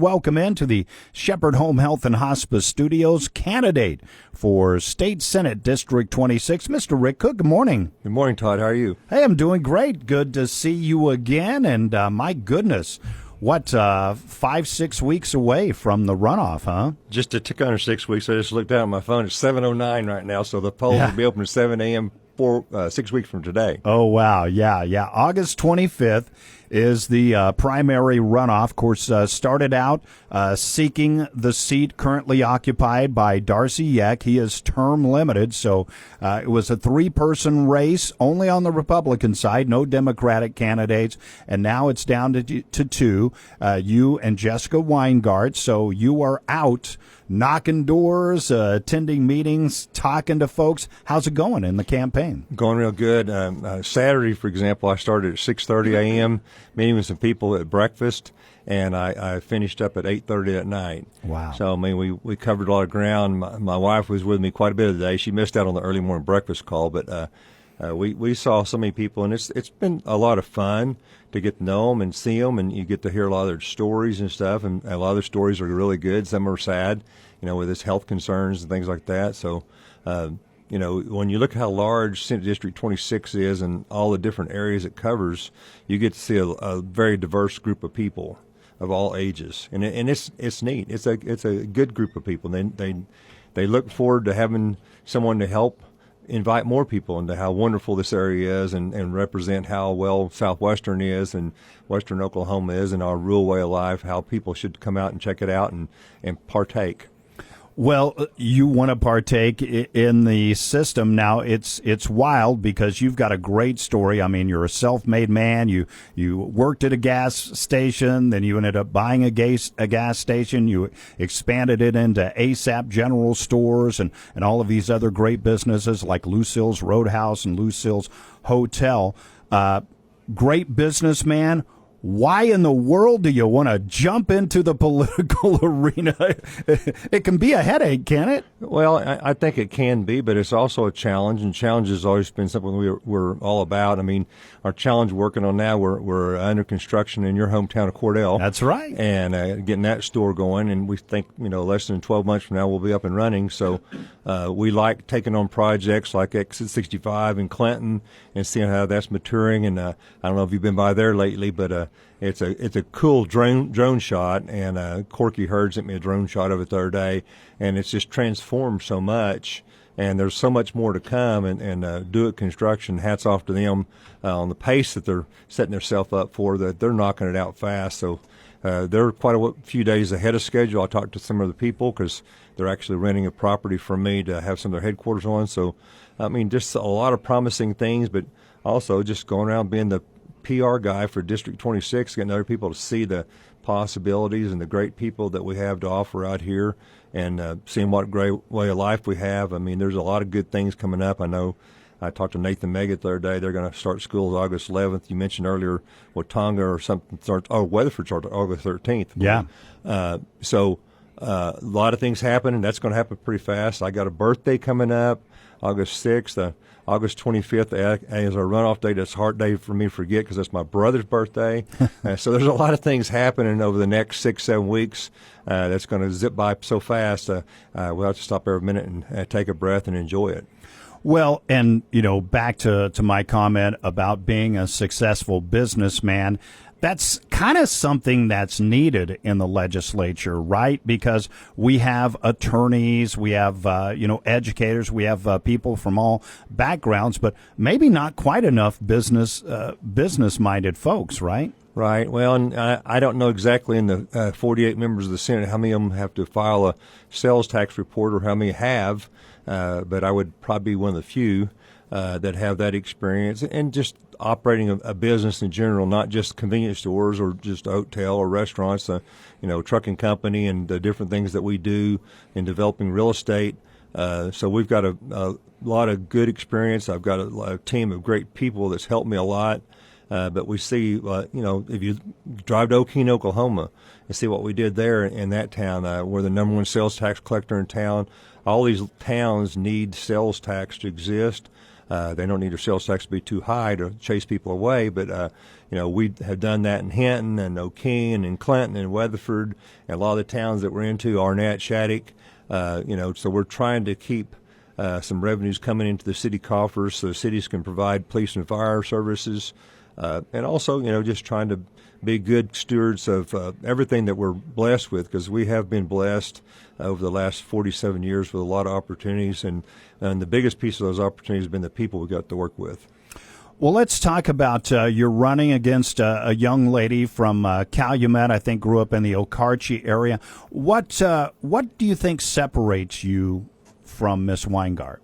Welcome into the Shepherd Home Health and Hospice Studios. Candidate for State Senate District 26, Mr. Rick Cook. Good morning. Good morning, Todd. How are you? Hey, I'm doing great. Good to see you again. And my goodness, what, 5-6 weeks away from the runoff, huh? Just a tick under 6 weeks. I just looked down at my phone. It's 7:09 right now, so the polls will be open at 7 a.m. 6 weeks from today. Oh, wow. Yeah. August 25th is the primary runoff. Of course, started out seeking the seat currently occupied by Darcy Yeck. He is term limited, so it was a three-person race, only on the Republican side, no Democratic candidates, and now it's down to two, you and Jessica Weingart. So you are out knocking doors, attending meetings, talking to folks. How's it going in the campaign? Going real good. Saturday, for example, I started at 6:30 a.m., meeting with some people at breakfast, and I finished up at 8:30 at night. Wow. So, I mean, we covered a lot of ground. My wife was with me quite a bit of the day. She missed out on the early morning breakfast call, but we saw so many people, and it's been a lot of fun to get to know them and see them, and you get to hear a lot of their stories and stuff, and a lot of their stories are really good. Some are sad, with his health concerns and things like that. So, when you look at how large Senate District 26 is and all the different areas it covers, you get to see a very diverse group of people of all ages, and it's neat. It's a good group of people. They look forward to having someone to help invite more people into how wonderful this area is and represent how well Southwestern is and Western Oklahoma is and our rural way of life, how people should come out and check it out and partake. Well, you want to partake in the system. Now, it's wild because you've got a great story. I mean, you're a self-made man. You worked at a gas station, then you ended up buying a gas station. You expanded it into ASAP General Stores and all of these other great businesses like Lucille's Roadhouse and Lucille's Hotel. Great businessman. Why in the world do you want to jump into the political arena? It can be a headache, can it? Well, I think it can be, but it's also a challenge, and challenge has always been something we're all about. I mean, our challenge working on now, we're under construction in your hometown of Cordell. That's right. And getting that store going, and we think, less than 12 months from now we'll be up and running. So we like taking on projects like Exit 65 in Clinton and seeing how that's maturing. And I don't know if you've been by there lately, but it's a cool drone shot, and Corky Hurd sent me a drone shot of it the other day, and it's just transformed so much, and there's so much more to come, and Do It Construction, hats off to them on the pace that they're setting themselves up for, that they're knocking it out fast. So they're quite a few days ahead of schedule. I talked to some of the people because they're actually renting a property from me to have some of their headquarters on. So, I mean, just a lot of promising things, but also just going around being the PR guy for District 26, getting other people to see the possibilities and the great people that we have to offer out here, and seeing what great way of life we have. I mean, there's a lot of good things coming up. I know I talked to Nathan Megget the other day. They're going to start schools August 11th. You mentioned earlier Watonga or something starts. Oh, Weatherford starts August 13th. Yeah. So a lot of things happen, and that's going to happen pretty fast. I got a birthday coming up, August 6th. August 25th is our runoff date. That's a hard day for me to forget because that's my brother's birthday. So there's a lot of things happening over the next 6-7 weeks that's going to zip by so fast. We'll have to stop every minute and take a breath and enjoy it. Well, and, back to my comment about being a successful businessman, that's kind of something that's needed in the legislature, right? Because we have attorneys, we have, educators, we have people from all backgrounds, but maybe not quite enough business-minded folks, right? Right. Well, and I don't know exactly in the 48 members of the Senate how many of them have to file a sales tax report or how many have, but I would probably be one of the few that have that experience and just operating a business in general, not just convenience stores or just a hotel or restaurants, trucking company and the different things that we do in developing real estate. So we've got a lot of good experience. I've got a team of great people that's helped me a lot. But we see, if you drive to Okene, Oklahoma, and see what we did there in that town, we're the number one sales tax collector in town. All these towns need sales tax to exist. They don't need their sales tax to be too high to chase people away, but we have done that in Hinton and O'Keene and Clinton and Weatherford and a lot of the towns that we're into, Arnett, Shattuck. So we're trying to keep some revenues coming into the city coffers so cities can provide police and fire services, and also just trying to be good stewards of everything that we're blessed with, because we have been blessed over the last 47 years with a lot of opportunities, and the biggest piece of those opportunities has been the people we got to work with. Well, let's talk about you're running against a young lady from Calumet, I think grew up in the Okarche area. What do you think separates you from Miss Weingart?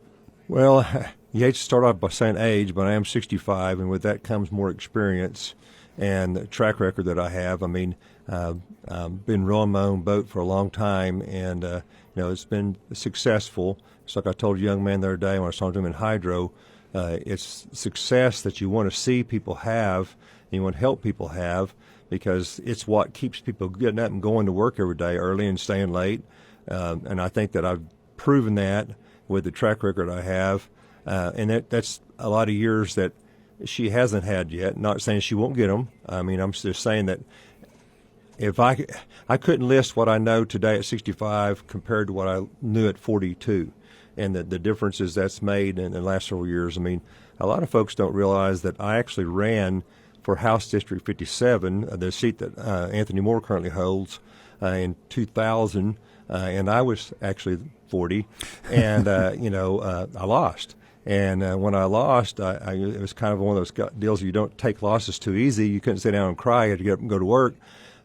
Well, you hate to start off by saying age, but I am 65, and with that comes more experience and the track record that I have. I mean, been rowing my own boat for a long time, and it's been successful. It's like I told a young man the other day when I was talking to him in hydro. It's success that you want to see people have, and you want to help people have, because it's what keeps people getting up and going to work every day early and staying late. And I think that I've proven that with the track record I have, and that's a lot of years that she hasn't had yet. Not saying she won't get them. I mean, I'm just saying that if I couldn't list what I know today at 65 compared to what I knew at 42, and the differences that's made in the last several years. I mean, a lot of folks don't realize that I actually ran for House District 57, the seat that Anthony Moore currently holds, in 2000, and I was actually 40, and I lost. And when I lost, it was kind of one of those deals you don't take losses too easy. You couldn't sit down and cry. You had to get up and go to work.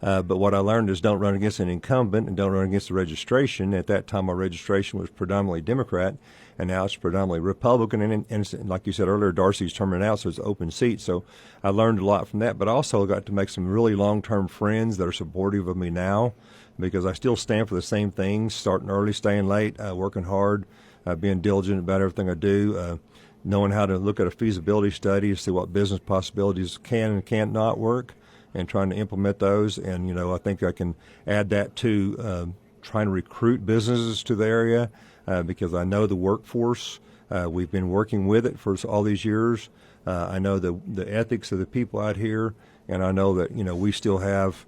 But what I learned is don't run against an incumbent and don't run against the registration. At that time, my registration was predominantly Democrat, and now it's predominantly Republican. And like you said earlier, Darcy's terming out, so it's an open seat. So I learned a lot from that. But I also got to make some really long-term friends that are supportive of me now, because I still stand for the same things, starting early, staying late, working hard, being diligent about everything I do, knowing how to look at a feasibility study to see what business possibilities can and can't not work, and trying to implement those. And, I think I can add that to trying to recruit businesses to the area, because I know the workforce. We've been working with it for all these years. I know the ethics of the people out here, and I know that, we still have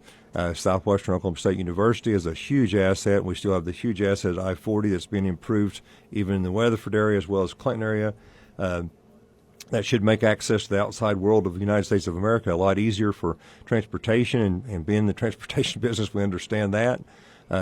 Southwestern Oklahoma State University is a huge asset. We still have the huge asset at I-40 that's being improved even in the Weatherford area as well as Clinton area. That should make access to the outside world of the United States of America a lot easier for transportation, and being in the transportation business, we understand that.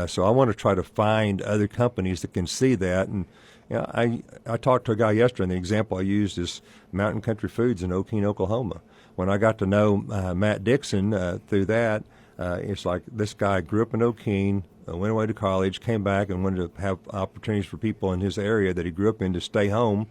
So I want to try to find other companies that can see that. And I talked to a guy yesterday, and the example I used is Mountain Country Foods in O'Keene, Oklahoma. When I got to know Matt Dixon through that, it's like this guy grew up in O'Keene, went away to college, came back, and wanted to have opportunities for people in his area that he grew up in to stay home.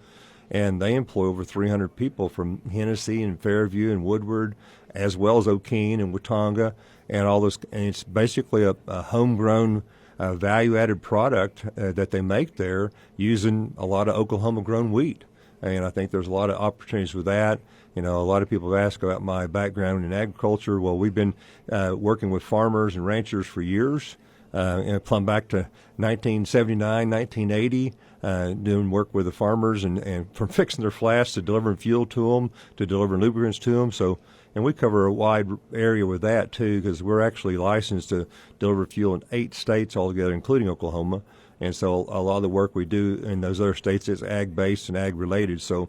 And they employ over 300 people from Hennessy and Fairview and Woodward, as well as O'Keene and Watonga, and all those. And it's basically a homegrown, value-added product that they make there using a lot of Oklahoma-grown wheat. And I think there's a lot of opportunities with that. A lot of people have asked about my background in agriculture. Well, we've been working with farmers and ranchers for years, plumb back to 1979, 1980. Doing work with the farmers, and from fixing their flats to delivering fuel to them, to delivering lubricants to them. So, and we cover a wide area with that too, because we're actually licensed to deliver fuel in 8 states altogether, including Oklahoma. And so a lot of the work we do in those other states is ag-based and ag-related. So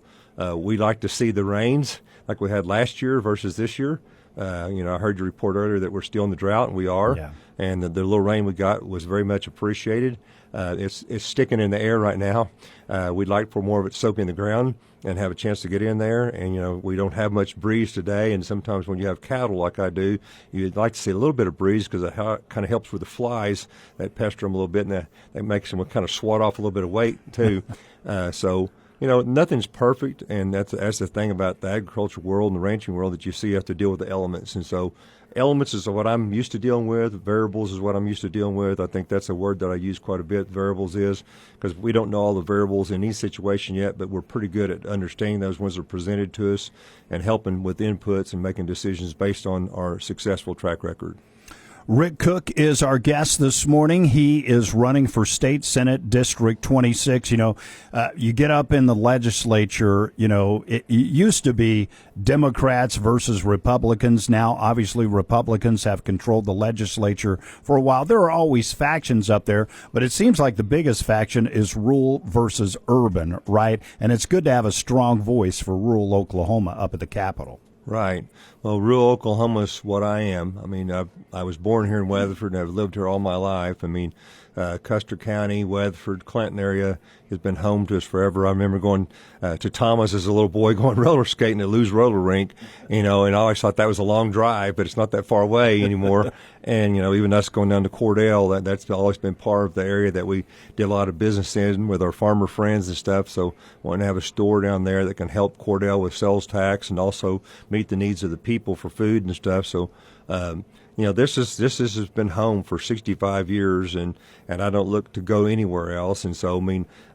we like to see the rains like we had last year versus this year. I heard your report earlier that we're still in the drought, and we are. Yeah. And the little rain we got was very much appreciated. It's sticking in the air right now. We'd like for more of it to soak in the ground and have a chance to get in there. And, we don't have much breeze today. And sometimes when you have cattle like I do, you'd like to see a little bit of breeze, because it kind of helps with the flies that pester them a little bit, and that makes them kind of swat off a little bit of weight too. So, nothing's perfect, and that's the thing about the agriculture world and the ranching world, that you have to deal with the elements. And so elements is what I'm used to dealing with. Variables is what I'm used to dealing with. I think that's a word that I use quite a bit, variables is, because we don't know all the variables in each situation yet, but we're pretty good at understanding those ones that are presented to us and helping with inputs and making decisions based on our successful track record. Rick Cook is our guest this morning. He is running for State Senate District 26. You get up in the legislature, it used to be Democrats versus Republicans. Now, obviously, Republicans have controlled the legislature for a while. There are always factions up there, but it seems like the biggest faction is rural versus urban, right? And it's good to have a strong voice for rural Oklahoma up at the Capitol. Right. Well, rural Oklahoma is what I am. I mean, I was born here in Weatherford, and I've lived here all my life. I mean, Custer County, Weatherford, Clinton area has been home to us forever. I remember going to Thomas as a little boy, going roller skating at Lou's roller rink, and I always thought that was a long drive, but it's not that far away anymore. And, even us going down to Cordell, that's always been part of the area that we did a lot of business in with our farmer friends and stuff. So wanting to have a store down there that can help Cordell with sales tax and also meet the needs of the people for food and stuff. So, this has been home for 65 years, and I don't look to go anywhere else. And so,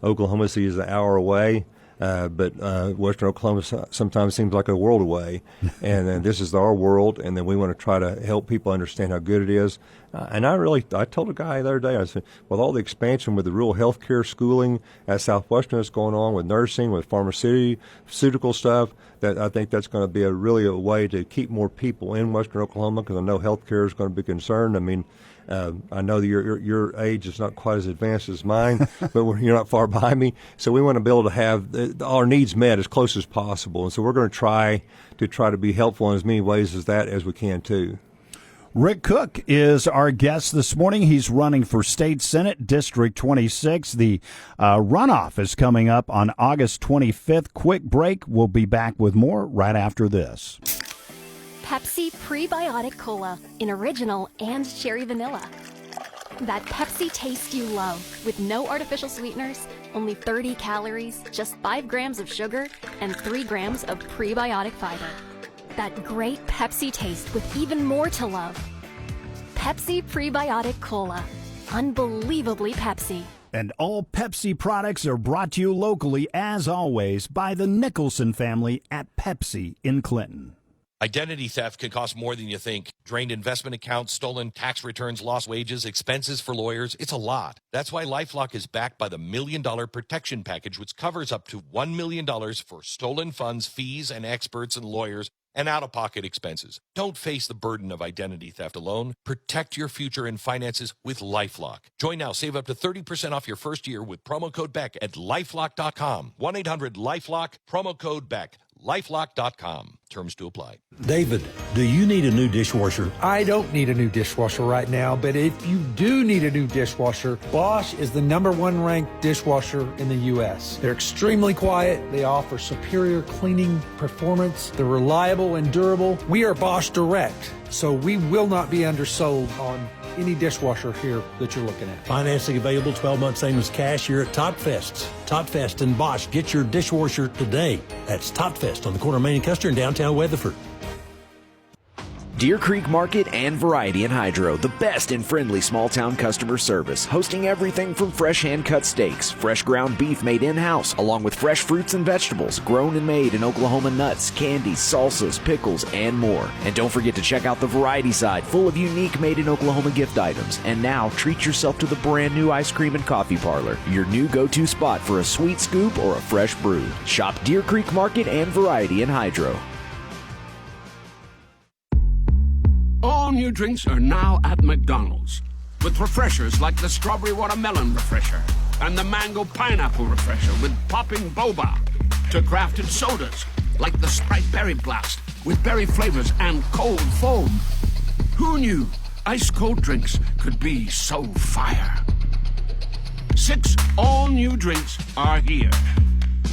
Oklahoma City is an hour away, but Western Oklahoma sometimes seems like a world away. And then this is our world, and then we want to try to help people understand how good it is. And I told a guy the other day, I said, with all the expansion with the rural health care schooling at Southwestern that's going on, with nursing, with pharmaceutical stuff, that I think that's going to be a way to keep more people in Western Oklahoma, because I know health care is going to be concerned. I know that your age is not quite as advanced as mine, but you're not far behind me. So we want to be able to have our needs met as close as possible. And so we're going to try to be helpful in as many ways as we can too. Rick Cook is our guest this morning. He's running for State Senate District 26. The runoff is coming up on August 25th. Quick break. We'll be back with more right after this. Pepsi Prebiotic Cola in original and cherry vanilla. That Pepsi taste you love, with no artificial sweeteners, only 30 calories, just 5 grams of sugar, and 3 grams of prebiotic fiber. That great Pepsi taste with even more to love. Pepsi Prebiotic Cola. Unbelievably Pepsi. And all Pepsi products are brought to you locally, as always, by the Nicholson family at Pepsi in Clinton. Identity theft can cost more than you think. Drained investment accounts, stolen tax returns, lost wages, expenses for lawyers. It's a lot. That's why LifeLock is backed by the $1 Million Protection Package, which covers up to $1 million for stolen funds, fees, and experts and lawyers, and out-of-pocket expenses. Don't face the burden of identity theft alone. Protect your future and finances with LifeLock. Join now. Save up to 30% off your first year with promo code BECK at LifeLock.com. 1-800-LifeLock, promo code BECK. LifeLock.com. Terms to apply. David, do you need a new dishwasher? I don't need a new dishwasher right now, but if you do need a new dishwasher, Bosch is the #1 ranked dishwasher in the U.S. They're extremely quiet. They offer superior cleaning performance. They're reliable and durable. We are Bosch Direct, so we will not be undersold on any dishwasher here that you're looking at. Financing available, 12 months same as cash here at Tot Fest. Tot Fest and Bosch. Get your dishwasher today. That's Tot Fest on the corner of Main and Custer in downtown Weatherford. Deer Creek Market and Variety in Hydro, the best in friendly small-town customer service, hosting everything from fresh hand-cut steaks, fresh ground beef made in-house, along with fresh fruits and vegetables, grown and made in Oklahoma nuts, candies, salsas, pickles, and more. And don't forget to check out the Variety side, full of unique made-in-Oklahoma gift items. And now, treat yourself to the brand-new ice cream and coffee parlor, your new go-to spot for a sweet scoop or a fresh brew. Shop Deer Creek Market and Variety in Hydro. All new drinks are now at McDonald's, with refreshers like the Strawberry Watermelon Refresher and the Mango Pineapple Refresher with popping boba, to crafted sodas like the Sprite Berry Blast with berry flavors and cold foam. Who knew ice-cold drinks could be so fire? 6 all-new drinks are here,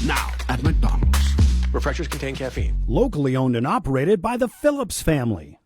now at McDonald's. Refreshers contain caffeine. Locally owned and operated by the Phillips family.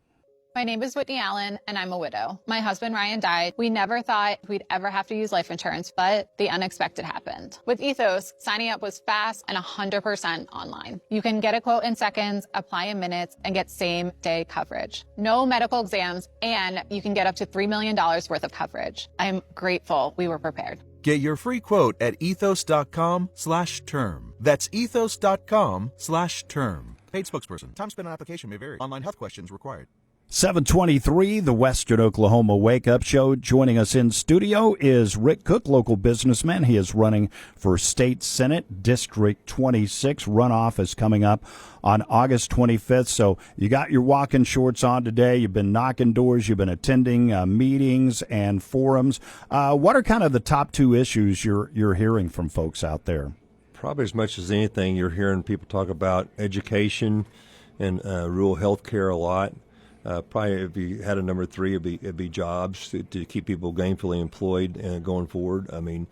My name is Whitney Allen, and I'm a widow. My husband, Ryan, died. We never thought we'd ever have to use life insurance, but the unexpected happened. With Ethos, signing up was fast and 100% online. You can get a quote in seconds, apply in minutes, and get same-day coverage. No medical exams, and you can get up to $3 million worth of coverage. I'm grateful we were prepared. Get your free quote at ethos.com/term. That's ethos.com/term. Paid spokesperson. Time spent on application may vary. Online health questions required. 723, the Western Oklahoma Wake Up Show. Joining us in studio is Rick Cook, local businessman. He is running for State Senate, District 26. Runoff is coming up on August 25th. So you got your walking shorts on today. You've been knocking doors. You've been attending meetings and forums. What are kind of the top two issues you're hearing from folks out there? Probably as much as anything, you're hearing people talk about education and rural health care a lot. Probably if you had a number three, it'd be jobs to keep people gainfully employed going forward. I mean,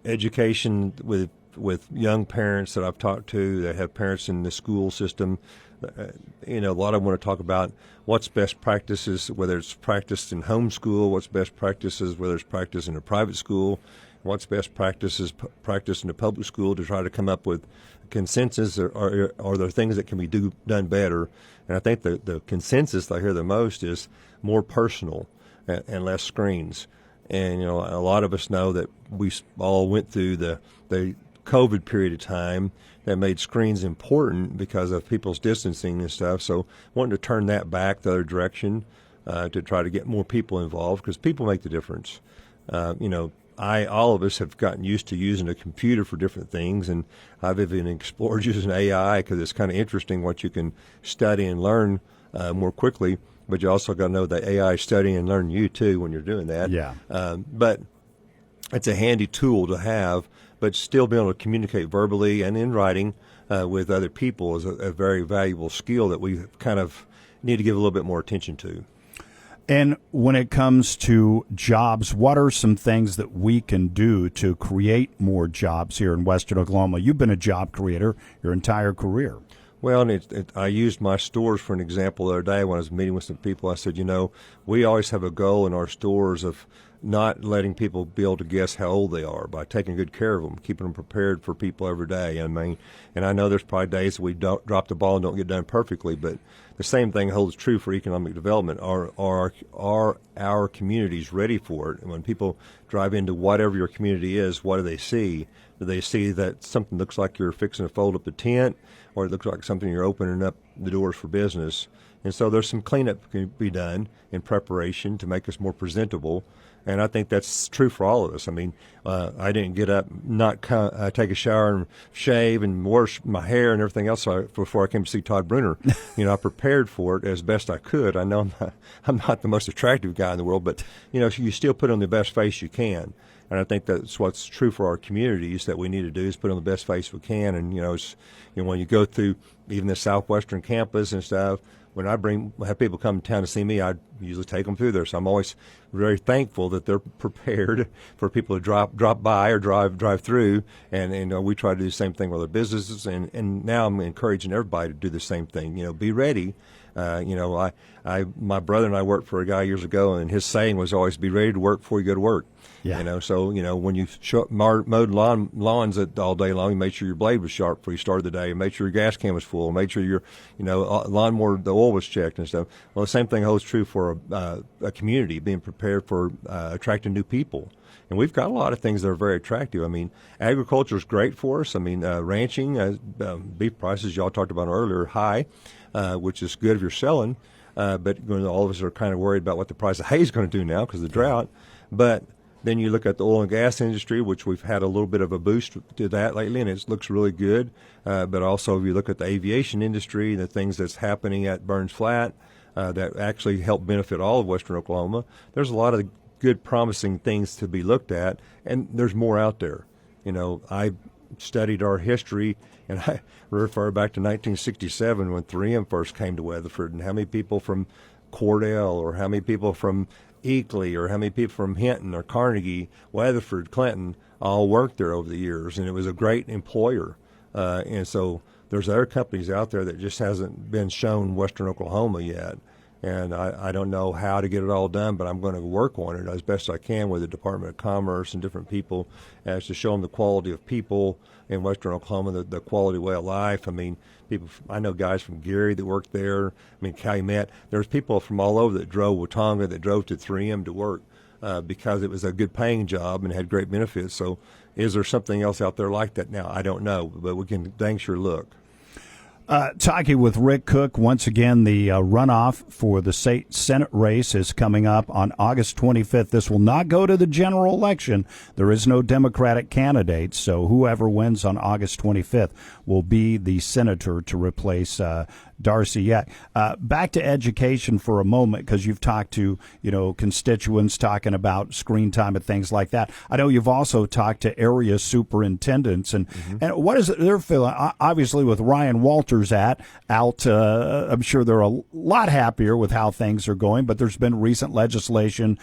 education with young parents that I've talked to that have parents in the school system. A lot of them want to talk about what's best practices, whether it's practiced in homeschool, what's best practices, whether it's practiced in a private school, what's best practices practiced in a public school, to try to come up with consensus, or are there things that can be done better. And I think the consensus I hear the most is more personal and less screens. And a lot of us know that we all went through the COVID period of time that made screens important because of people's distancing and stuff. So wanting to turn that back the other direction to try to get more people involved, because people make the difference. All of us have gotten used to using a computer for different things, and I've even explored using AI because it's kind of interesting what you can study and learn more quickly. But you also got to know that AI is studying and learning you too when you're doing that. Yeah. But it's a handy tool to have, but still being able to communicate verbally and in writing with other people is a very valuable skill that we kind of need to give a little bit more attention to. And when it comes to jobs, what are some things that we can do to create more jobs here in Western Oklahoma? You've been a job creator your entire career. Well, I used my stores for an example the other day when I was meeting with some people. I said, we always have a goal in our stores of not letting people be able to guess how old they are by taking good care of them, keeping them prepared for people every day. And I know there's probably days that we don't drop the ball and don't get done perfectly, but the same thing holds true for economic development. Are our communities ready for it? And when people drive into whatever your community is, what do they see? Do they see that something looks like you're fixing to fold up a tent, or it looks like something you're opening up the doors for business? And so there's some cleanup can be done in preparation to make us more presentable. And I think that's true for all of us. I mean, I didn't get up, take a shower and shave and wash my hair and everything else before I came to see Todd Bruner. I prepared for it as best I could. I know I'm not the most attractive guy in the world, but, you still put on the best face you can. And I think that's what's true for our communities that we need to do is put on the best face we can. And, when you go through even the Southwestern campus and stuff, when I have people come to town to see me, I usually take them through there. So I'm always very thankful that they're prepared for people to drop by or drive through. And we try to do the same thing with our businesses. And now I'm encouraging everybody to do the same thing. Be ready. My brother and I worked for a guy years ago, and his saying was always, be ready to work before you go to work. Yeah. So when you mowed lawns all day long, you made sure your blade was sharp before you started the day, and made sure your gas can was full, made sure your lawnmower, the oil was checked and stuff. Well, the same thing holds true for a community, being prepared for attracting new people. And we've got a lot of things that are very attractive. I mean, agriculture is great for us. I mean, ranching, beef prices y'all talked about earlier, are high, which is good if you're selling. But all of us are kind of worried about what the price of hay is going to do now because of the drought. But then you look at the oil and gas industry, which we've had a little bit of a boost to that lately, and it looks really good. But also, if you look at the aviation industry, the things that's happening at Burns Flat that actually help benefit all of Western Oklahoma, there's a lot of good, promising things to be looked at, and there's more out there. I studied our history, and I refer back to 1967 when 3M first came to Weatherford, and how many people from Cordell, or how many people from Eakley, or how many people from Hinton or Carnegie, Weatherford, Clinton, all worked there over the years, and it was a great employer. And so there's other companies out there that just hasn't been shown Western Oklahoma yet. And I don't know how to get it all done, but I'm going to work on it as best I can with the Department of Commerce and different people as to show them the quality of people in Western Oklahoma, the quality way of life. I mean, I know guys from Gary that work there. I mean, Calumet. There's people from all over that drove Watonga, that drove to 3M to work because it was a good paying job and had great benefits. So is there something else out there like that now? I don't know, but we can dang sure look. Talking with Rick Cook, once again, the runoff for the state Senate race is coming up on August 25th. This will not go to the general election. There is no Democratic candidate, so whoever wins on August 25th will be the senator to replace Darcy Yeck. Back to education for a moment, because you've talked to, constituents talking about screen time and things like that. I know you've also talked to area superintendents, and what is it they're feeling? Obviously, with Ryan Walters out, I'm sure they're a lot happier with how things are going, but there's been recent legislation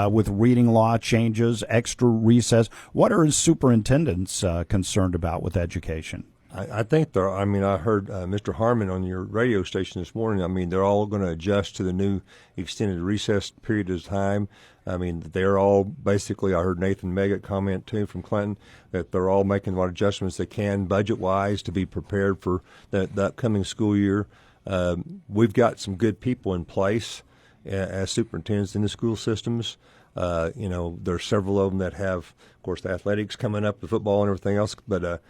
with reading law changes, extra recess. What are superintendents concerned about with education? I think they're. I mean, I heard Mr. Harmon on your radio station this morning. I mean, they're all going to adjust to the new extended recess period of time. I mean, they're all basically. I heard Nathan Meggitt comment too from Clinton that they're all making what adjustments they can budget-wise to be prepared for the upcoming school year. We've got some good people in place as superintendents in the school systems. There's several of them that have, of course, the athletics coming up, the football and everything else, but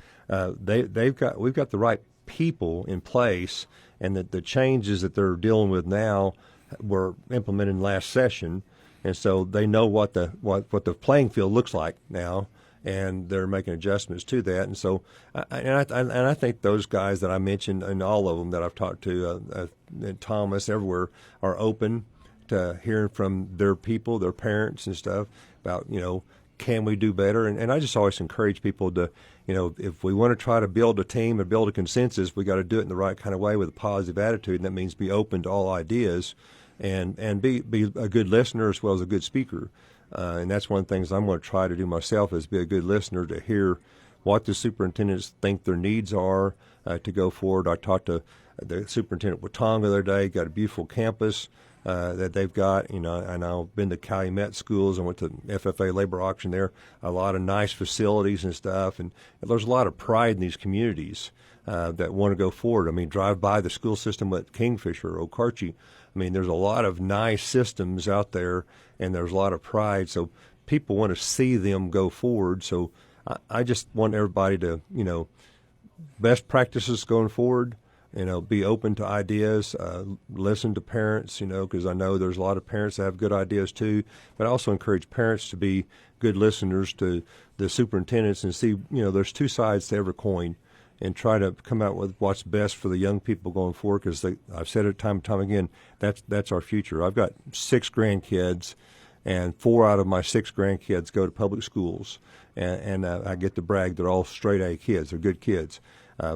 we've got the right people in place, and the changes that they're dealing with now were implemented last session, and so they know what the playing field looks like now, and they're making adjustments to that. And so, I think those guys that I mentioned, and all of them that I've talked to, Thomas, everywhere, are open to hearing from their people, their parents and stuff about, can we do better? And I just always encourage people to, if we want to try to build a team and build a consensus, we got to do it in the right kind of way with a positive attitude. And that means be open to all ideas and be a good listener as well as a good speaker. And that's one of the things I'm going to try to do myself, is be a good listener to hear what the superintendents think their needs are to go forward. I talked to the superintendent of Watonga the other day, got a beautiful campus that they've got, and I've been to Calumet schools and went to FFA labor auction there, a lot of nice facilities and stuff, and there's a lot of pride in these communities that want to go forward. I mean, drive by the school system at Kingfisher or Okarche. I mean, there's a lot of nice systems out there, and there's a lot of pride, so people want to see them go forward. So I just want everybody to, best practices going forward. Be open to ideas, listen to parents, because I know there's a lot of parents that have good ideas too, but I also encourage parents to be good listeners to the superintendents and see, there's two sides to every coin, and try to come out with what's best for the young people going forward, because I've said it time and time again, that's our future. I've got 6 grandkids, and 4 out of my 6 grandkids go to public schools, and I get to brag they're all straight A kids. They're good kids.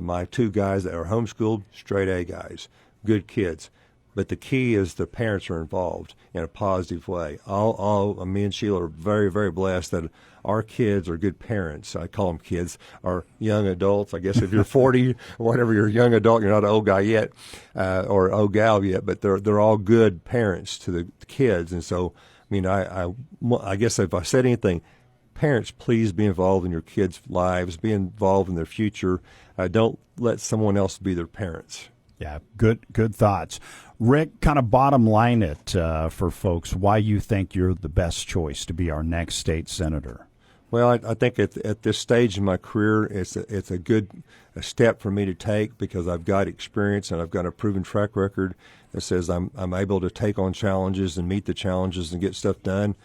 My 2 guys that are homeschooled, straight A guys, good kids. But the key is the parents are involved in a positive way. Me and Sheila are very, very blessed that our kids are good parents. I call them kids, are young adults. I guess if you're 40 or whatever, you're a young adult, you're not an old guy yet, or old gal yet, but they're all good parents to the kids. And so, I guess if I said anything, parents, please be involved in your kids' lives, be involved in their future. Don't let someone else be their parents. Yeah, good thoughts. Rick, kind of bottom line it for folks, why you think you're the best choice to be our next state senator. Well, I think at this stage in my career, it's a good step for me to take, because I've got experience and I've got a proven track record that says I'm able to take on challenges and meet the challenges and get stuff done.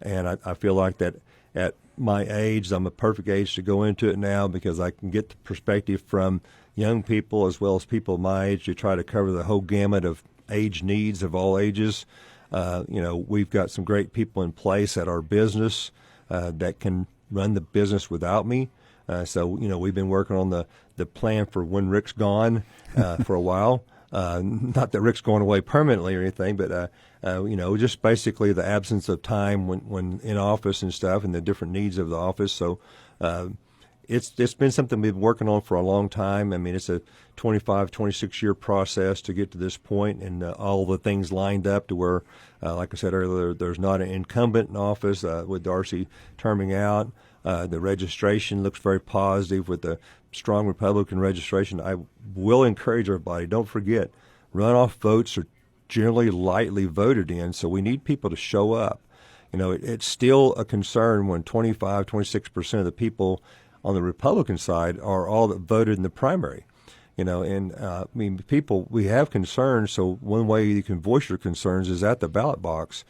And I feel like that at my age, I'm a perfect age to go into it now, because I can get the perspective from young people as well as people my age to try to cover the whole gamut of age needs of all ages. We've got some great people in place at our business that can run the business without me. So we've been working on the plan for when Rick's gone for a while. Not that Rick's going away permanently or anything, but just basically the absence of time when in office and stuff, and the different needs of the office. So it's been something we've been working on for a long time. I mean, it's a 25, 26-year process to get to this point, and all the things lined up to where, like I said earlier, there's not an incumbent in office with Darcy terming out. The registration looks very positive with the strong Republican registration. I will encourage everybody, don't forget, runoff votes are generally lightly voted in, so we need people to show up. It's still a concern when 25, 26% of the people on the Republican side are all that voted in the primary. And I mean, people, we have concerns, so one way you can voice your concerns is at the ballot box.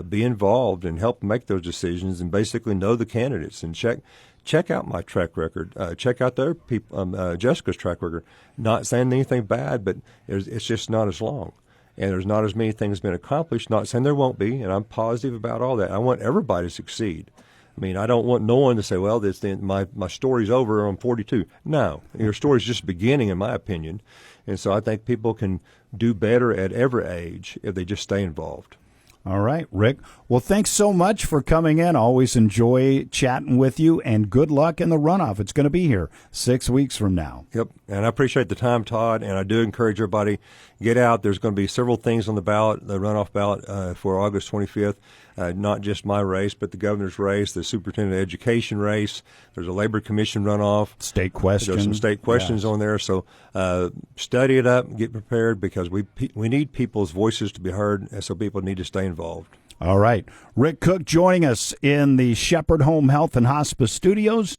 Be involved and help make those decisions, and basically know the candidates and check out my track record. Check out their people, Jessica's track record. Not saying anything bad, but it's just not as long, and there's not as many things been accomplished. Not saying there won't be, and I'm positive about all that. I want everybody to succeed. I mean, I don't want no one to say, well, my story's over, I'm 42. No, your story's just beginning, in my opinion. And so I think people can do better at every age if they just stay involved. All right, Rick. Well, thanks so much for coming in. Always enjoy chatting with you, and good luck in the runoff. It's going to be here 6 weeks from now. Yep, and I appreciate the time, Todd, and I do encourage everybody, get out. There's going to be several things on the ballot, the runoff ballot for August 25th, not just my race, but the governor's race, the superintendent of education race. There's a labor commission runoff. State questions. There's some state questions on there. So study it up, get prepared, because we need people's voices to be heard, and so people need to stay involved. All right. Rick Cook joining us in the Shepherd Home Health and Hospice Studios.